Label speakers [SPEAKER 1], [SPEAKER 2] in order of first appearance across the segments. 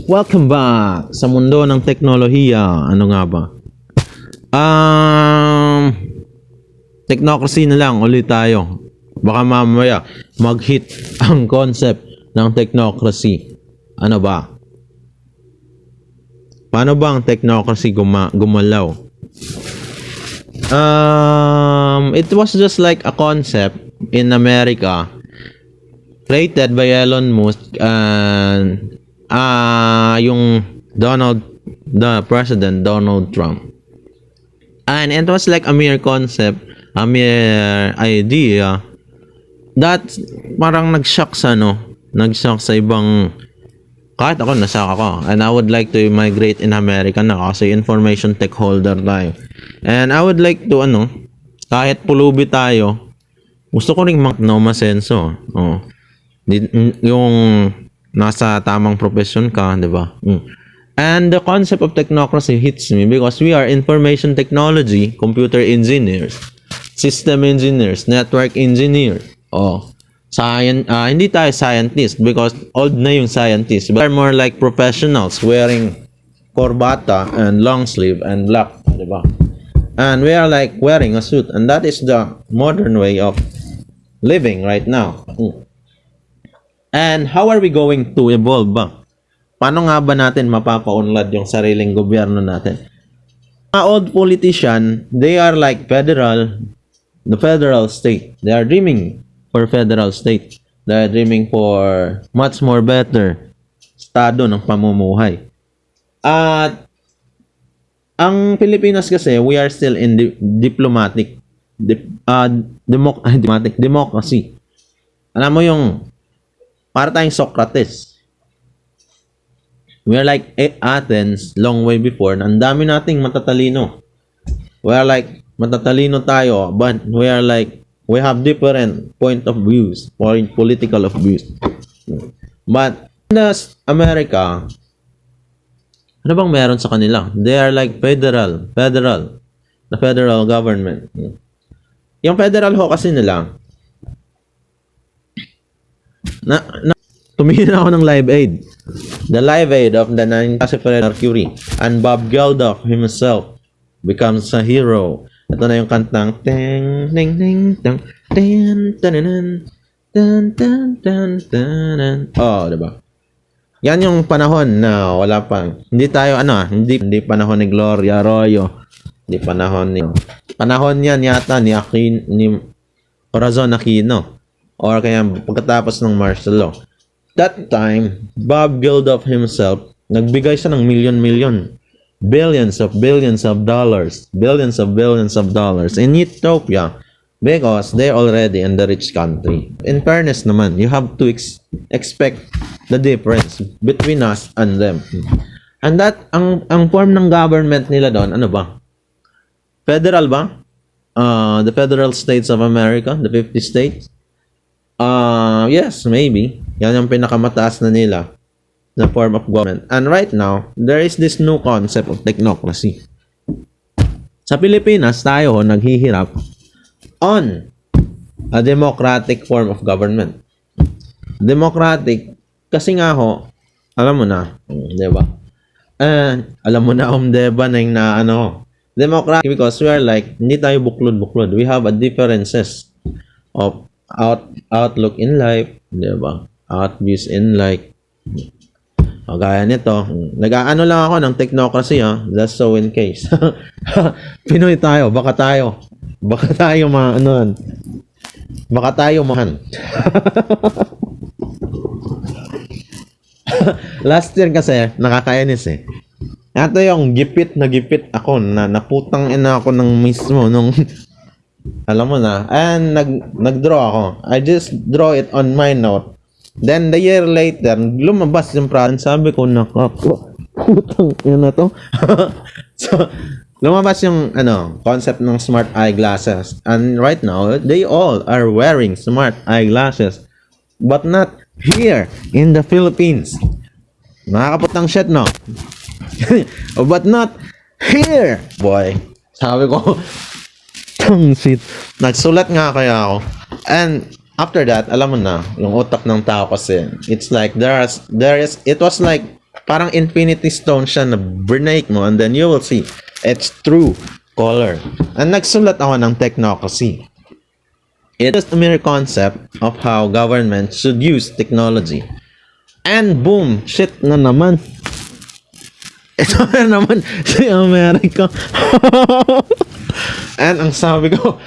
[SPEAKER 1] Welcome back sa mundo ng teknolohiya. Ano nga ba? Technocracy na lang ulit tayo. Baka mamaya mag-hit ang concept ng technocracy. Ano ba? Paano ba ang technocracy gumalaw? It was just like a concept in America created by Elon Musk and yung the President Donald Trump. And it was like a mere concept, a mere idea that parang nag-shock sa ibang, kahit ako nashock ako, and I would like to migrate in America na kasi information tech holder tayo. And I would like to kahit pulubi tayo, gusto ko ring masenso. Yung nasa tamang profession ka, di ba? And the concept of technocracy hits me because we are information technology, computer engineers, system engineers, network engineers. Hindi tayo scientist because old na yung scientists. But we are more like professionals wearing corbata and long sleeve and black, di ba? And we are like wearing a suit, and that is the modern way of living right now. And how are we going to evolve ba? Paano nga ba natin mapapaunlad yung sariling gobyerno natin? Mga old politician, they are like the federal state. They are dreaming for federal state. They are dreaming for much more better estado ng pamumuhay. At ang Pilipinas kasi, we are still in democracy. Alam mo yung para tayong Socrates. We are like Athens long way before. Ang dami nating matatalino. We are like matatalino tayo, but we have different point of views, political of views. But in America, ano bang meron sa kanila? They are like federal, the federal government. Yung federal ho kasi nila, tumingin ako ng Live Aid. The Live Aid of the 9th Mercury. And Bob Geldof himself becomes a hero. Ito na yung kantang ting ting ting ting ten tananan tan tan tan tanan. Diba? Yan yung panahon na wala pang hindi tayo hindi panahon ni Gloria Arroyo. Hindi panahon yan yata ni Corazon Aquino. Or kaya pagkatapos ng martial law. That time, Bob Geldof himself, nagbigay siya ng million, billions of dollars in Ethiopia because they're already in the rich country. In fairness naman, you have to expect the difference between us and them. And that, ang form ng government nila doon, ano ba? Federal ba? The federal states of America, the 50 states? Yes, maybe. Yan yung pinakamataas na nila na form of government. And right now, there is this new concept of technocracy. Sa Pilipinas, tayo naghihirap on a democratic form of government. Democratic, kasi nga ho, alam mo na, di ba? Alam mo na diba na democratic because we are like, hindi tayo buklod-buklod. We have a differences of outlook in life, di ba? Views in life. Gaya nito, nag-aano lang ako ng technocracy, just so in case. Pinoy tayo, baka tayo mahan. Last year kasi, nakakainis eh. Ito yung gipit ako na naputang ina ako ng mismo nung alam mo na. And nag-draw ako. I just draw it on my note. Then the year later, lumabas yung product. Sabi ko, putang ina to. So, lumabas yung concept ng smart eyeglasses. And right now, they all are wearing smart eyeglasses. But not here in the Philippines. Nakakaputang shit, no? But not here, boy. Sabi ko, shit. Nagsulat nga kaya ako. And after that, alam mo na, yung utak ng tao kasi, it's like it was like parang infinity stone siya na break mo and then you will see its true color. And nagsulat ako ng technocracy. It is a mere concept of how government should use technology. And boom, shit na naman. Ito na naman si America. And ang sabi ko,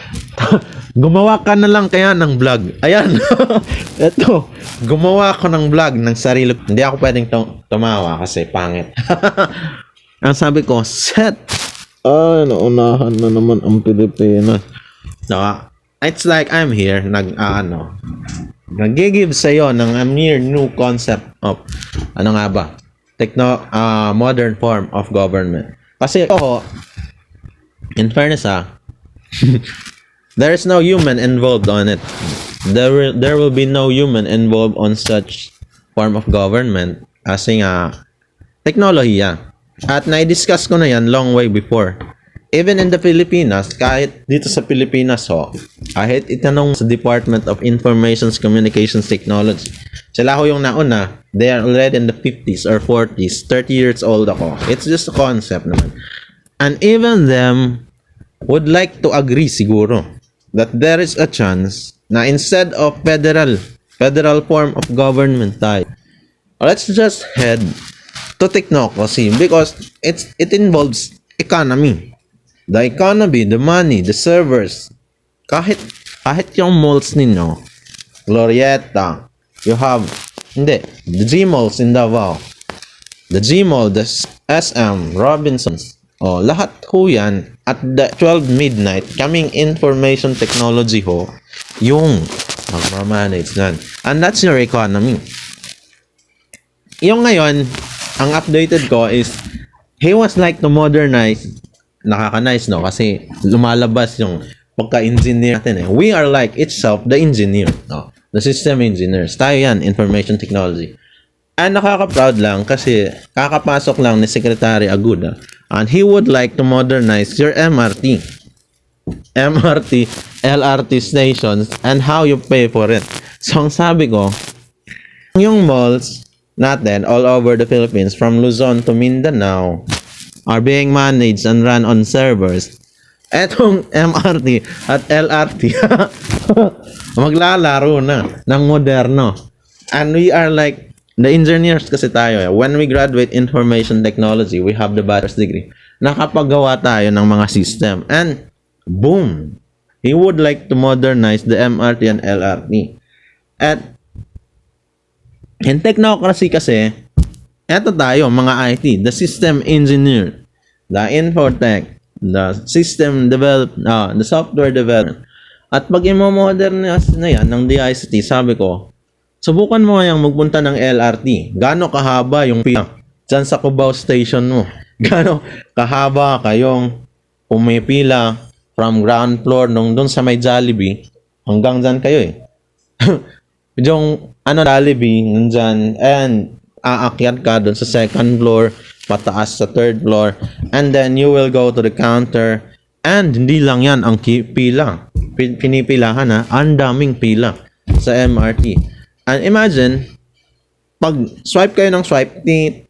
[SPEAKER 1] gumawa ka na lang kaya ng vlog. Ayan. Ito, gumawa ko ng vlog ng sarili. Hindi ako pwedeng tumawa kasi pangit. Ang sabi ko, set. Naunahan na naman ang Pilipinas. It's like I'm here, nag-give sa'yo ng a mere new concept of, modern form of government. Kasi ako, in fairness there is no human involved on it. There will be no human involved on such form of government kasi nga teknolohiya. At na-discuss ko na yan long way before. Even in the Pilipinas, kahit dito sa Pilipinas kahit itanong sa Department of Information Communications Technology, sila yung nauna, they are already in the 50s or 40s, 30 years old ako. It's just a concept naman. And even them would like to agree siguro that there is a chance na instead of federal form of government tayo, let's just head to technocracy because it involves economy. The economy, the money, the servers. Kahit yung malls ninyo, Glorieta, you have, the G-malls in Davao, the G-mall, the SM, Robinsons, lahat yan, at the 12 midnight, kaming information technology yung magmamanage nan. And that's your economy. Yung ngayon, ang updated ko is, he was like to modernize. Nakaka-nice, no? Kasi lumalabas yung pagka-engineer natin We are like itself the engineer, no? The system engineers. Tayo yan, information technology. And nakaka-proud lang kasi kakapasok lang ni Secretary Aguda and he would like to modernize your MRT, LRT stations and how you pay for it. So, ang sabi ko, yung malls natin all over the Philippines from Luzon to Mindanao are being managed and run on servers. Etong MRT at LRT maglalaro na ng moderno. And we are like the engineers kasi tayo. When we graduate information technology, we have the bachelor's degree. Nakapagawa tayo ng mga system. And boom! He would like to modernize the MRT and LRT. At in technocracy kasi, eto tayo, mga IT, the system engineer, the infotech, the system the software development. At pag i-modernize na yan ng DICT, sabi ko, subukan mo ngayang magpunta ng LRT. Gaano kahaba yung pila dyan sa Cubao Station mo? Gaano kahaba kayong pumipila from ground floor nung dun sa may Jollibee hanggang dyan kayo Yung Jollibee, nandyan, and aakyat ka dun sa second floor, pataas sa third floor, and then you will go to the counter, and hindi lang yan ang pila. Pinipilahan ang daming pila sa MRT. And imagine, pag swipe kayo ng swipe, in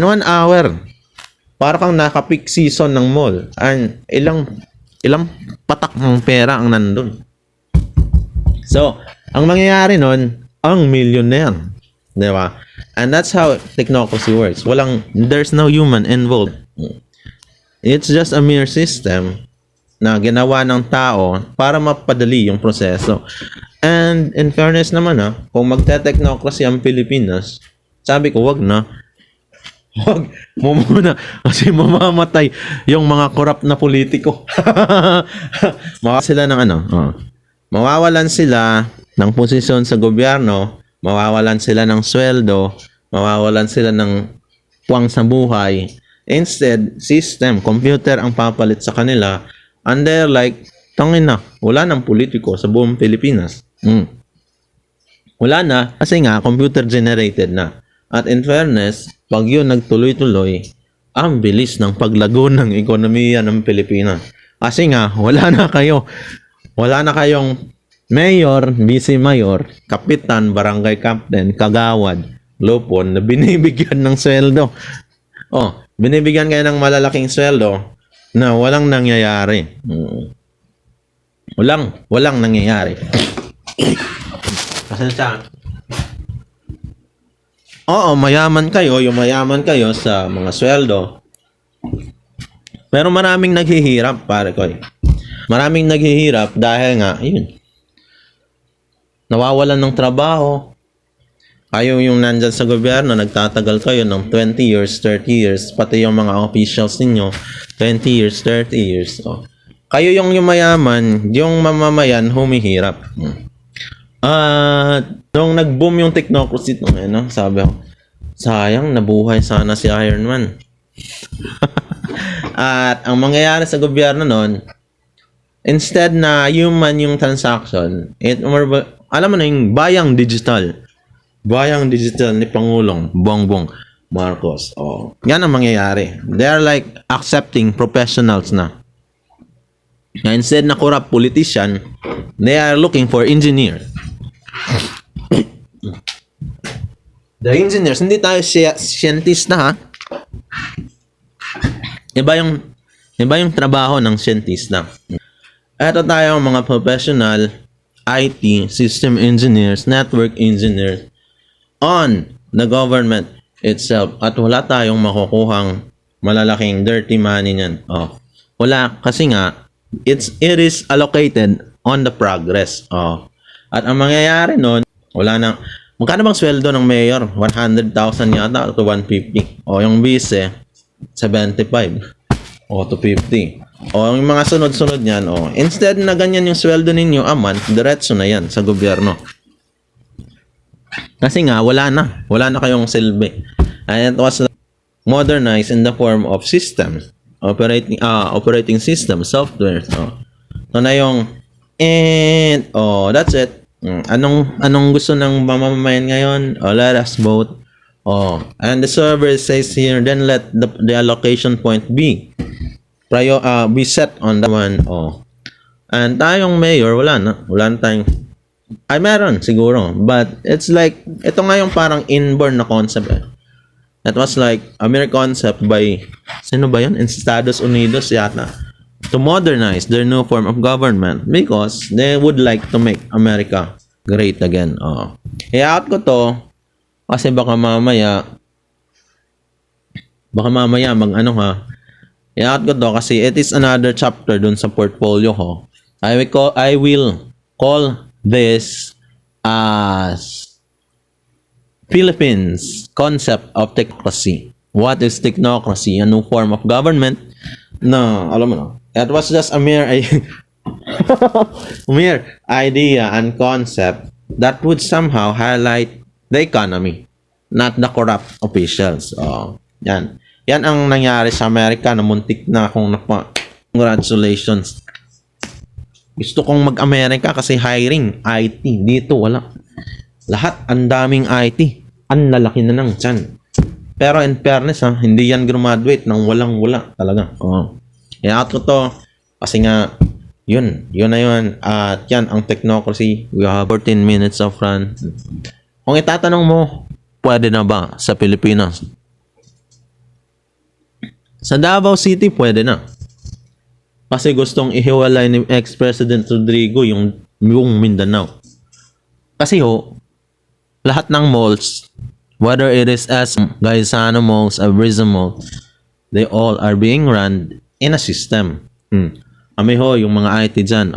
[SPEAKER 1] 1 hour, para kang naka-peak season ng mall, and ilang patak ng pera ang nandun. So, ang mangyayari nun, ang millionaire. Di ba? And that's how technocracy works. There's no human involved. It's just a mere system na ginawa ng tao para mapadali yung proseso. And in fairness naman kung magte-technocracy ang Pilipinas, sabi ko, wag mo muna kasi mamamatay yung mga corrupt na politiko. Mawawalan sila ng posisyon sa gobyerno, mawawalan sila ng sweldo, mawawalan sila ng puwang sa buhay. Instead, system, computer ang papalit sa kanila, and they're like, tangin na, wala nang politiko sa buong Pilipinas. Wala na, kasi nga, computer generated na. At in fairness, pag yun nagtuloy-tuloy, ang bilis ng paglago ng ekonomiya ng Pilipinas. Kasi nga, wala na kayong Mayor, vice mayor, kapitan, barangay captain, kagawad, lupon na binibigyan ng sweldo. Oh, binibigyan kayo ng malalaking sweldo na walang nangyayari. Walang nangyayari. Pasensya. Oo, mayaman kayo, yung mayaman kayo sa mga sweldo. Pero maraming naghihirap, pare ko. Maraming naghihirap dahil nga, ayun, nawawalan ng trabaho. Kayo yung nandyan sa gobyerno, nagtatagal kayo ng 20 years, 30 years, pati yung mga officials ninyo, 20 years, 30 years. Oh. Kayo yung mayaman, yung mamamayan, humihirap. Nung nag-boom yung technocracy, sabi ko, sayang, nabuhay sana si Iron Man. At ang mangyayari sa gobyerno nun, instead na human yung transaction, alam mo na yung bayang digital ni Pangulong Bongbong Marcos. Oh, yan ang mangyayari. They are like accepting professionals na. Instead na corrupt politician, they are looking for engineer. The engineers, hindi tayo scientist na, ha? Iba yung trabaho ng scientista. Ito tayo mga professional, IT, system engineers, network engineers on the government itself. At wala tayong makukuhang malalaking dirty money niyan. Oh. Wala kasi nga it is allocated on the progress. Oh. At ang mangyayari nun, wala nang magkano bang sweldo ng mayor? 100,000 yata to 150. O yung vice 75 o to 50. O yung mga sunod-sunod niyan, instead na ganyan yung sweldo ninyo a month, diretso na yan sa gobyerno. Kasi nga wala na kayong silbi. And it was modernized in the form of systems, operating system, software. So na yung that's it. Anong gusto ng mamamayan ngayon? Let us vote. And the server says here, then let the allocation point be set on the one. And tayong mayor, wala na tayong, ay meron siguro, but it's like, ito nga yung parang inborn na concept. It was like a mere concept by, sino ba yun? Estados Unidos yata, to modernize their new form of government because they would like to make America great again. I-out ko to kasi baka mamaya i-out ko to kasi it is another chapter dun sa portfolio ko. I will call this as Philippines concept of technocracy. What is technocracy? A new form of government na, alam mo na, it was just a mere idea and concept that would somehow highlight the economy, not the corrupt officials. Yan ang nangyari sa Amerika na muntik na akong congratulations. Gusto kong mag-Amerika kasi hiring IT. Dito wala. Lahat ang daming IT. Ang lalaki na ng tiyan. Pero in fairness, hindi yan graduate ng walang-wala talaga. I-out ko to kasi nga yun na yun. At yan ang technocracy. We have 14 minutes of run. Kung itatanong mo, pwede na ba sa Pilipinas? Sa Davao City, pwede na. Kasi gustong ihiwalay ni ex-President Rodrigo yung Mindanao. Kasi lahat ng malls, whether it is Gaisano Malls, Abrizza Mall, they all are being run in a system. Yung mga IT dyan,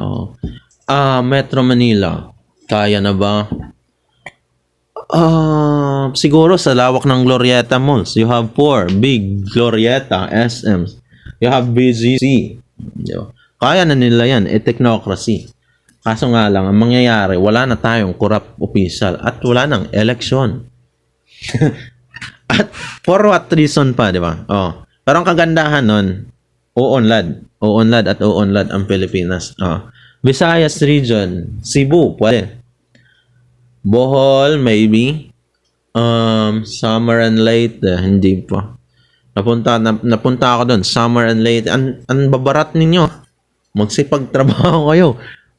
[SPEAKER 1] Metro Manila, kaya na ba? Siguro sa lawak ng Glorieta Malls, you have 4 big Glorieta SMs. You have BGC. Kaya na nila yan, technocracy. Kaso nga lang, ang mangyayari, wala na tayong corrupt official at wala nang election. At for what reason pa, di ba? Pero ang kagandahan nun, uunlad at uunlad ang Pilipinas. Visayas region, Cebu, pwede. Bohol, maybe. Summer and Leyte, hindi pa. Napunta ako doon, Summer and Leyte. Ang babarat ninyo. Magsipagtrabaho kayo.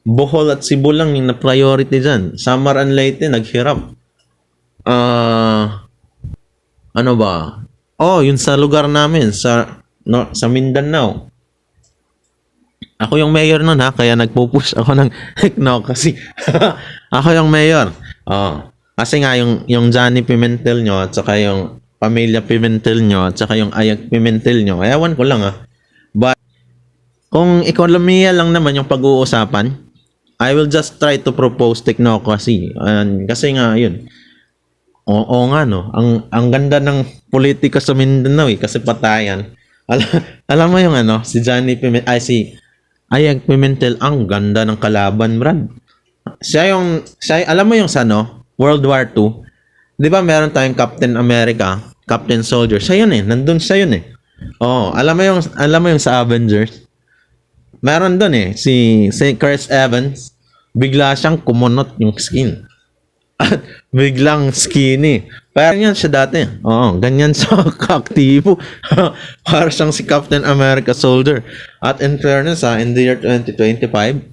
[SPEAKER 1] Bohol at Cebu lang yung na-priority dyan. Samar and Leyte, naghirap. Ano ba? Oh, yun sa lugar namin, sa Mindanao. Ako yung mayor nun ha, kaya nagpo-push ako ng kasi ako yung mayor. Oh, kasi nga yung Johnny Pimentel nyo at saka yung Pamilya Pimentel nyo at saka yung Ayag Pimentel nyo. Ewan ko lang ha. But kung ekonomiya lang naman yung pag-uusapan, I will just try to propose technocracy. And kasi nga yun. Oo nga no. Ang ganda ng politika sa Mindanao kasi patayan. Alam mo yung si Johnny Pimentel, si Ayag Pimentel, ang ganda ng kalaban, Brad. Alam mo yung sa World War II, di ba meron tayong Captain America, Captain Soldier, siya yun nandun siya yun Oh, alam mo yung sa Avengers, meron dun si Chris Evans, bigla siyang kumunot yung skin. At biglang skinny. Pero yan siya dati. Oo, ganyan siya kaaktibo. Para siyang si Captain America Soldier. At in fairness in the year 2025,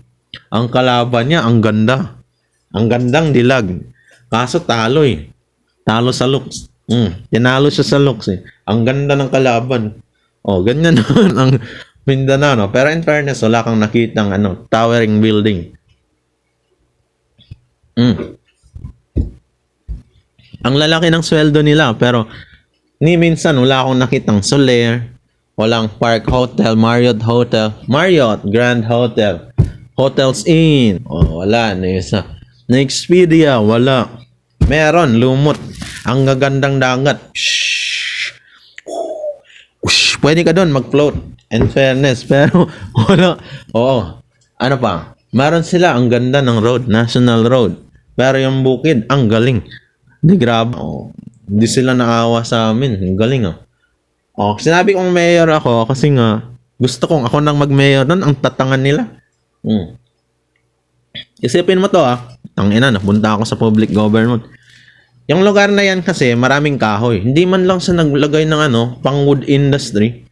[SPEAKER 1] ang kalaban niya, ang ganda. Ang gandang dilag. Kaso talo Talo sa looks. Tinalo siya sa looks Ang ganda ng kalaban. Ganyan naman ang Mindanao, no? Pero in fairness, wala kang nakitang towering building. Ang lalaki ng sweldo nila, pero ni minsan wala akong nakitang Soler, walang Park Hotel, Marriott Hotel, Marriott Grand Hotel, Hotels Inn, wala na isa. Na Expedia, wala. Meron, lumot. Ang gagandang dagat. Pwede ka doon mag-float. In fairness, pero wala. Ano pa? Meron sila, ang ganda ng road, National Road. Pero yung bukid, ang galing. Hindi, grabe. Hindi sila naawa sa amin. Ang galing sinabi kong mayor ako kasi nga gusto kong ako nang mag-mayor nun. Ang tatangan nila. Isipin mo to tangina, napunta ako sa public government. Yung lugar na yan kasi maraming kahoy. Hindi man lang sa naglagay ng pang wood industry.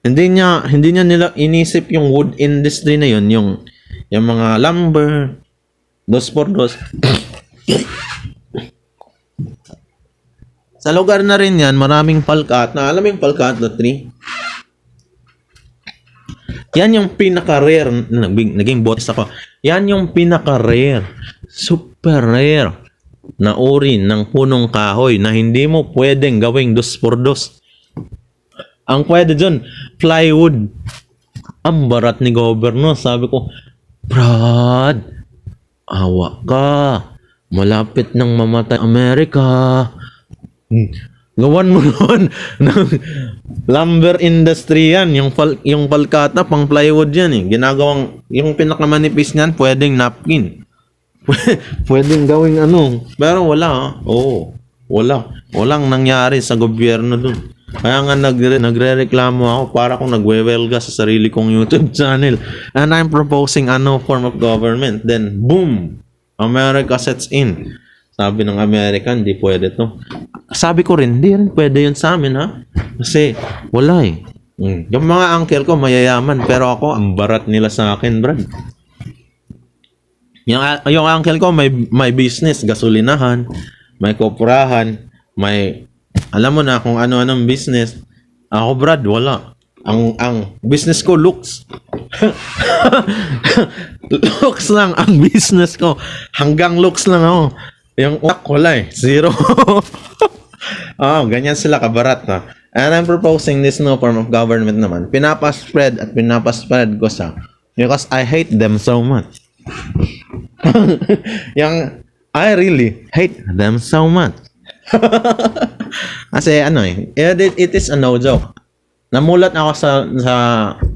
[SPEAKER 1] Hindi niya nila inisip yung wood industry na yun, yung mga lumber, 2x2. Sa lugar na rin yan, maraming palkat. Alam mo yung palkat na tree? Yan yung pinaka-rare. Naging botes ako. Yan yung pinaka-rare. Super rare na uri ng punong kahoy na hindi mo pwedeng gawing 2x2. Ang pwede dyan, plywood. Ang barat ni Governor. Sabi ko, Brad, awa ka. Malapit nang mamatay Amerika. Gawan mo noon ng lumber industry yan. Yung palkata, pang plywood yan Ginagawang, yung pinakamanipis niyan, pwedeng napkin. Pwedeng gawing Pero wala wala. Walang nangyari sa gobyerno dun. Kaya nga nagre-reklamo ako para kung nagwewelga sa sarili kong YouTube channel. And I'm proposing form of government. Then, boom! America sets in. Sabi ng American, di pwede to. Sabi ko rin, di rin pwede yun sa amin Kasi, wala Yung mga uncle ko mayayaman, pero ako, ang barat nila sa akin, Brad. Yung uncle ko may business, gasolinahan, may koperahan, may alam mo na kung ano-anong business. Ako, Brad, wala. Ang business ko looks. Looks lang ang business ko. Hanggang looks lang ako. Yung utak wala zero. Ganyan sila kabarat And I'm proposing this new form of government naman. Pinapaspread ko because I hate them so much. I really hate them so much. Kasi it is a no joke. Namulat ako sa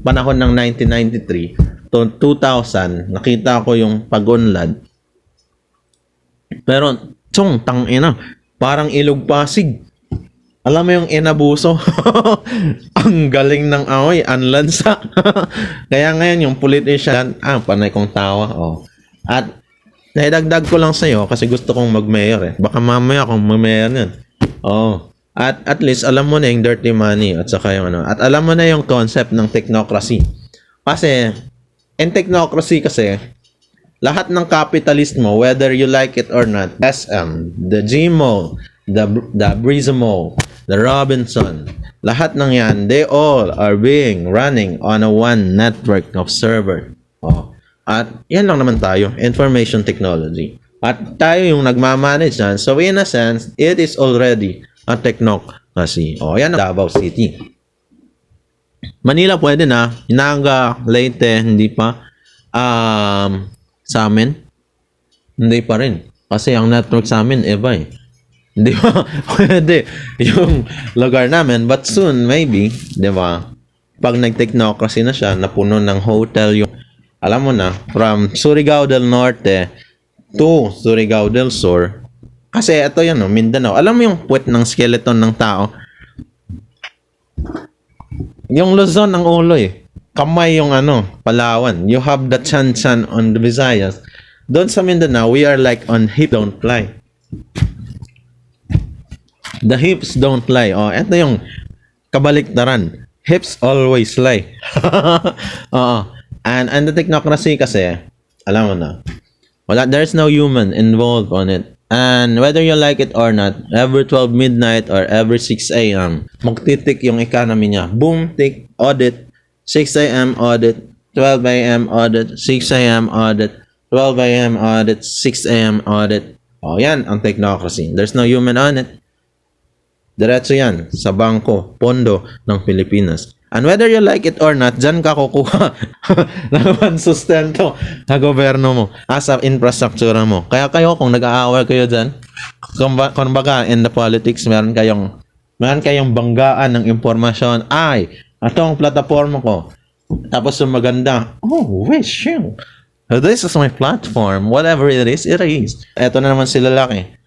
[SPEAKER 1] panahon ng 1993 to 2000, nakita ko yung pag-unlad. Pero tangina, parang Ilog Pasig. Alam mo yung inabuso? Ang galing ng amoy, anlansa. Kaya ngayon yung politician, panay kong tawa. At naidagdag ko lang sa'yo kasi gusto kong mag-mayor Baka mamaya kung mag-mayor yan. At least alam mo na yung dirty money at saka yung At alam mo na yung concept ng technocracy. Kasi In technocracy kasi, lahat ng capitalismo, whether you like it or not, SM, the GMO, the Brizamo, the Robinson, lahat ng yan, they all are being running on a one network of server. At yan lang naman tayo, information technology. At tayo yung nagmamanage yan. So in a sense, it is already a technocracy. Yan ang Davao City. Manila pwede na. Naga, Leyte, hindi pa. Sa amin, hindi pa rin. Kasi ang network sa amin, iba eh. Hindi ba? Pwede yung lugar namin. But soon, maybe, di ba? Pag nag-technocracy na siya, napuno ng hotel yung, alam mo na, from Surigao del Norte to Surigao del Sur. Kasi ito yan, no, Mindanao. Alam mo yung puwet ng skeleton ng tao? Yung Luzon ang ulo eh. Kamay yung Palawan. You have the chan-chan on the Visayas. Doon sa Mindanao, we are like on hip don't fly. The hips don't lie. Ito yung kabaliktaran. Hips always lie. And the technocracy kasi, alam mo na, there's no human involved on it. And whether you like it or not, every 12 midnight or every 6 a.m., magtitik yung economy niya. Boom, tick, audit. 6 a.m. audit, 12 a.m. audit, 6 a.m. audit, 12 a.m. audit, 6 a.m. audit. Yan ang technocracy. There's no human on it. Diretso yan sa bangko, pondo ng Pilipinas. And whether you like it or not, dyan ka kukuha ng sustento na gobyerno mo as a infrastructure mo. Kaya kayo, kung nag-aaway kayo dyan, kung baga in the politics, meron kayong banggaan ng impormasyon. Ito ang plataforma ko. Tapos yung maganda, wish you. This is my platform. Whatever it is, it is. Ito na naman si lalaki.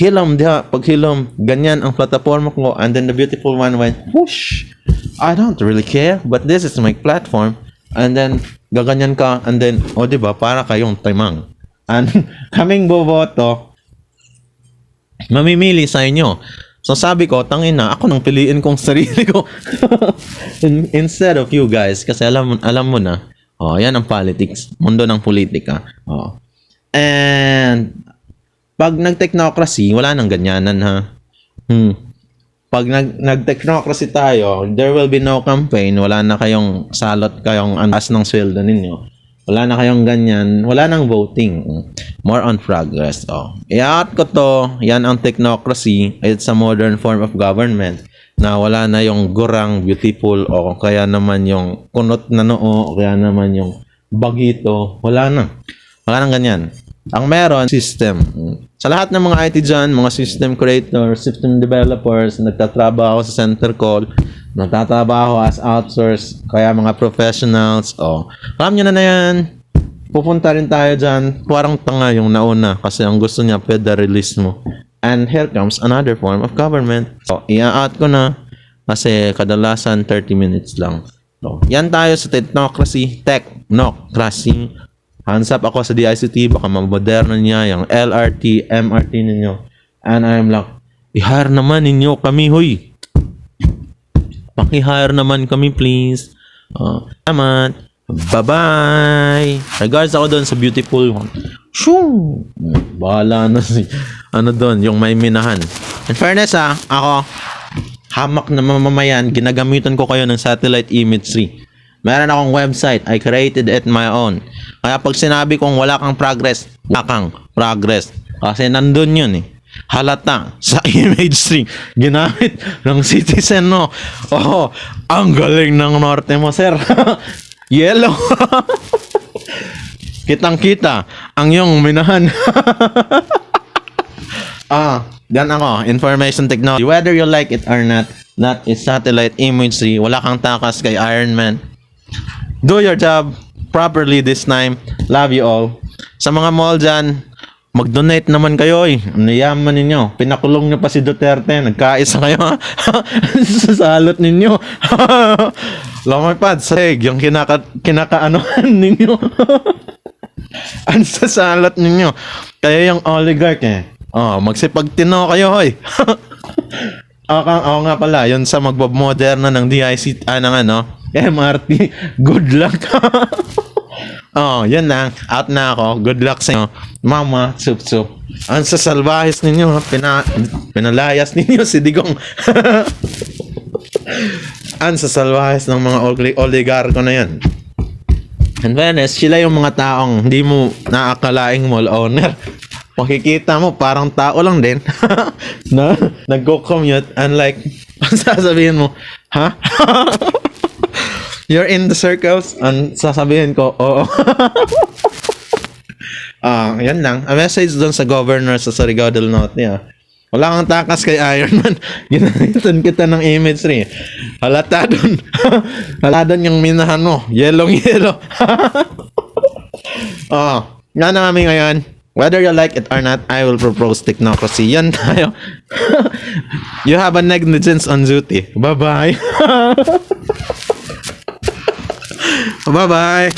[SPEAKER 1] Hilom, diha. Pag hilom, ganyan ang plataforma ko. And then the beautiful one went, whoosh. I don't really care, but this is my platform. And then, gaganyan ka. And then, diba, para kayong timang. And kaming boboto, mamimili sa inyo. So sabi ko, tangina, ako nang piliin kong sarili ko. Instead of you guys. Kasi alam mo na, yan ang politics. Mundo ng politika. And, pag nag-technocracy, wala nang ganyanan ha. Pag nag-technocracy tayo, there will be no campaign. Wala na kayong salot, kayong antas ng sweldo ninyo. Wala na kayong ganyan. Wala nang voting. More on progress. I-out ko to. Yan ang technocracy. It's a modern form of government na wala na yung gurang beautiful o kaya naman yung kunot na noo o kaya naman yung bagito. Wala na. Wala nang ganyan. Ang meron, system. Sa lahat ng mga IT dyan, mga system creators, system developers, nagtatrabaho sa center call, nagtatrabaho as outsource, kaya mga professionals, alam nyo na yan. Pupunta rin tayo dyan. Parang tanga yung nauna kasi ang gusto niya, federalismo. And here comes another form of government. I-out ko na kasi kadalasan 30 minutes lang. Yan tayo sa technocracy. Technocracy. Hands up ako sa DICT, baka mamoderno niya yung LRT, MRT ninyo. And I'm like, i-hire naman ninyo kami, huy. Paki-hire naman kami, please. Salamat. Bye-bye. Regards ako doon sa beautiful one. Shoo! Bahala na si, doon, yung may minahan. In fairness ako, hamak na mamamayan, ginagamitan ko kayo ng satellite imagery. Meron akong website. I created it my own. Kaya pag sinabi kong wala kang progress, wala kang progress. Kasi nandun yun eh. Halata sa image string. Ginamit ng citizen mo. Ang galing ng norte mo, sir. Yellow. Kitang-kita ang iyong minahan. Yan ako. Information technology. Whether you like it or not, that is satellite imagery. Wala kang takas kay Iron Man. Do your job properly this time. Love you all. Sa mga mall dyan, mag-donate naman kayo eh. Niyaman ninyo. Pinakulong nyo pa si Duterte. Nagkaisa kayo ha. Sa salot ninyo. Lumipad, seg. Yung kinakaanohan ninyo. Ang sa salot ninyo. Kaya yung oligarch eh. Magsipagtino kayo hoy. Oo nga pala. Yun sa magbaboderna ng DIC, ng MRT. Good luck. Oh, yun lang. Out na ako. Good luck sa inyo. Mama, sup-sup. Ang sasalbahis ninyo, ha? Pinalayas ninyo si Digong. Ang sasalbahis ng mga oligarko na yan. In fairness, sila yung mga taong hindi mo naakalaing mall owner. Makikita mo, parang tao lang din. na nagko-commute, unlike, sasabihin mo, ha? You're in the circles, and sasabihin ko, oo. Yan lang. A message doon sa governor sa Surigao del Norte. Wala kang takas kay Iron Man. Ginamitan kita ng imagery. Halata doon. Halata doon yung minahan mo. Yellow. Yan na kami ngayon. Whether you like it or not, I will propose technocracy. Yan tayo. You have a negligence on duty. Bye-bye. Bye-bye.